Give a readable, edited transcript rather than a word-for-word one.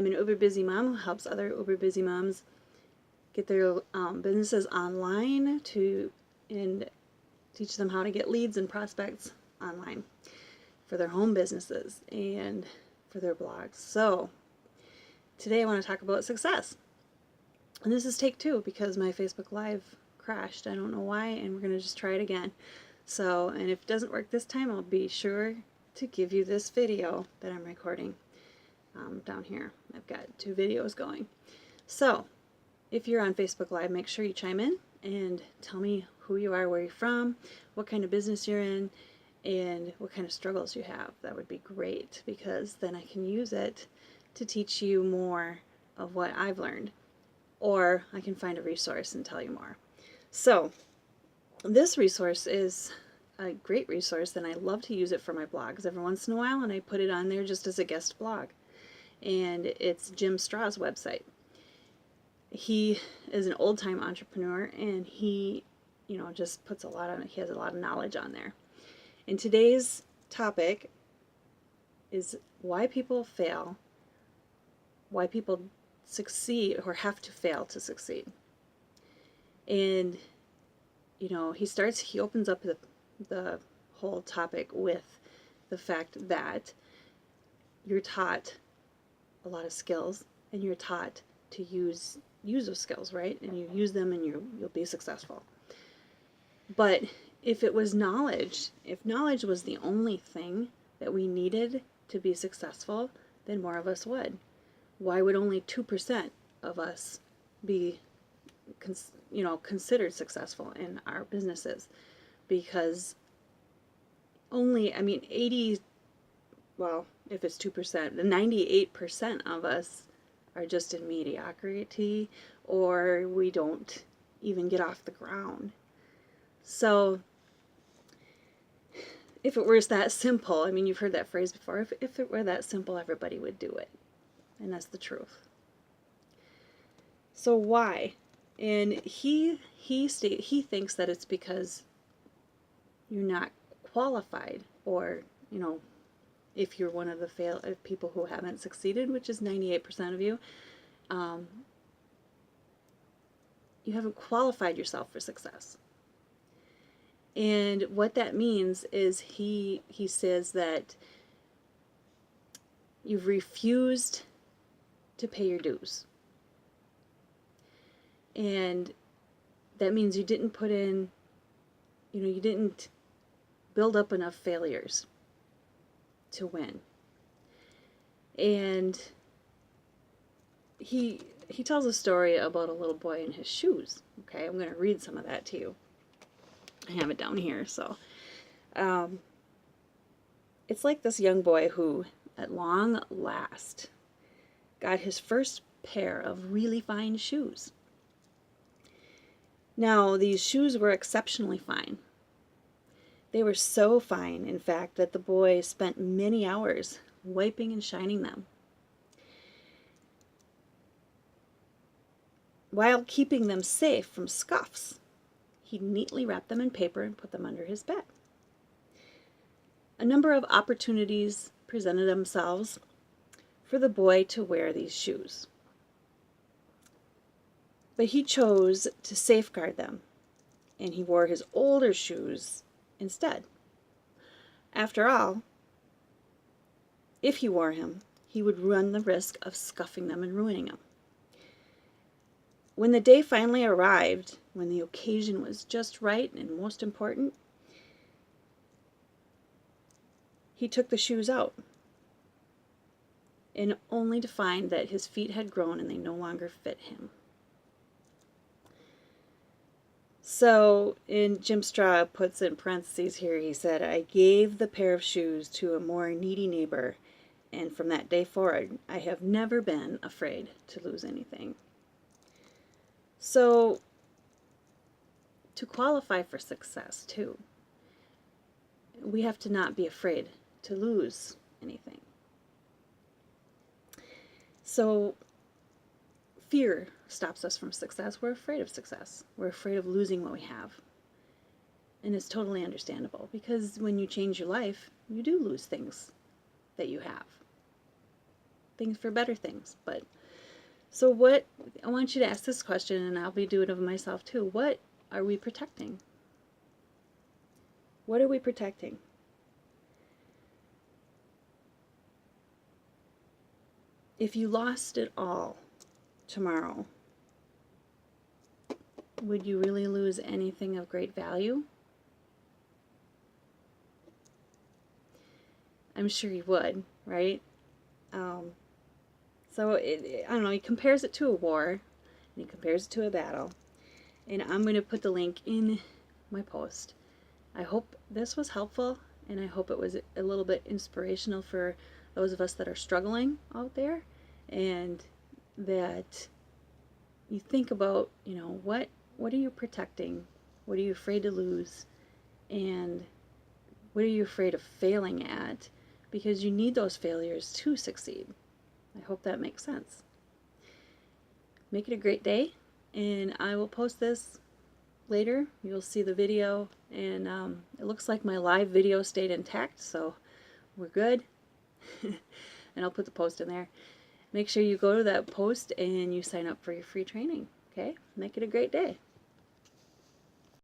I'm an uber busy mom who helps other uber busy moms get their businesses online and teach them how to get leads and prospects online for their home businesses and for their blogs. So today I want to talk about success. And this is take 2 because my Facebook Live crashed. I don't know why, and we're going to just try it again. So, and if it doesn't work this time, I'll be sure to give you this video that I'm recording down here. I've got 2 videos going. So, if you're on Facebook Live, make sure you chime in and tell me who you are, where you're from, what kind of business you're in, and what kind of struggles you have. That would be great because then I can use it to teach you more of what I've learned. Or I can find a resource and tell you more. So this resource is a great resource, and I love to use it for my blogs every once in a while, and I put it on there just as a guest blog. And it's Jim Straw's website. He is an old-time entrepreneur, and he, just puts he has a lot of knowledge on there. And today's topic is why people fail, why people succeed or have to fail to succeed. And he opens up the whole topic with the fact that you're taught a lot of skills, and you're taught to use those skills, right? And you use them and you'll be successful. But if knowledge was the only thing that we needed to be successful, then more of us would. Why would only 2% of us be considered successful in our businesses? Because if it's 2%, the 98% of us are just in mediocrity, or we don't even get off the ground. So if it were that simple, you've heard that phrase before, if it were that simple, everybody would do it. And that's the truth. So why? And he thinks that it's because you're not qualified, or if you're one of the people who haven't succeeded, which is 98% of you, you haven't qualified yourself for success. And what that means is he says that you've refused to pay your dues. And that means you didn't put in, you didn't build up enough failures to win. And he tells a story about a little boy and his shoes. Okay, I'm going to read some of that to you. I have it down here. So it's like this young boy who, at long last, got his first pair of really fine shoes. Now, these shoes were exceptionally fine. They were so fine, in fact, that the boy spent many hours wiping and shining them, while keeping them safe from scuffs. He neatly wrapped them in paper and put them under his bed. A number of opportunities presented themselves for the boy to wear these shoes, but he chose to safeguard them, and he wore his older shoes instead. After all, if he wore him, he would run the risk of scuffing them and ruining them. When the day finally arrived, when the occasion was just right and most important, he took the shoes out, and only to find that his feet had grown and they no longer fit him. So, in Jim Straw puts in parentheses here, he said, "I gave the pair of shoes to a more needy neighbor, and from that day forward, I have never been afraid to lose anything." So, to qualify for success, too, we have to not be afraid to lose anything. So, fear stops us from success. We're afraid of success. We're afraid of losing what we have. And it's totally understandable, because when you change your life, you do lose things that you have. things for better things. But so what, I want you to ask this question, and I'll be doing it of myself too. What are we protecting? What are we protecting? If you lost it all tomorrow, would you really lose anything of great value? I'm sure you would, right? So I don't know, he compares it to a war, and he compares it to a battle. And I'm going to put the link in my post. I hope this was helpful, and I hope it was a little bit inspirational for those of us that are struggling out there, and that you think about, you know, what are you protecting? What are you afraid to lose? And what are you afraid of failing at? Because you need those failures to succeed. I hope that makes sense. Make it a great day, and I will post this later. You'll see the video, and it looks like my live video stayed intact, so we're good. And I'll put the post in there. Make sure you go to that post and you sign up for your free training. Okay? Make it a great day.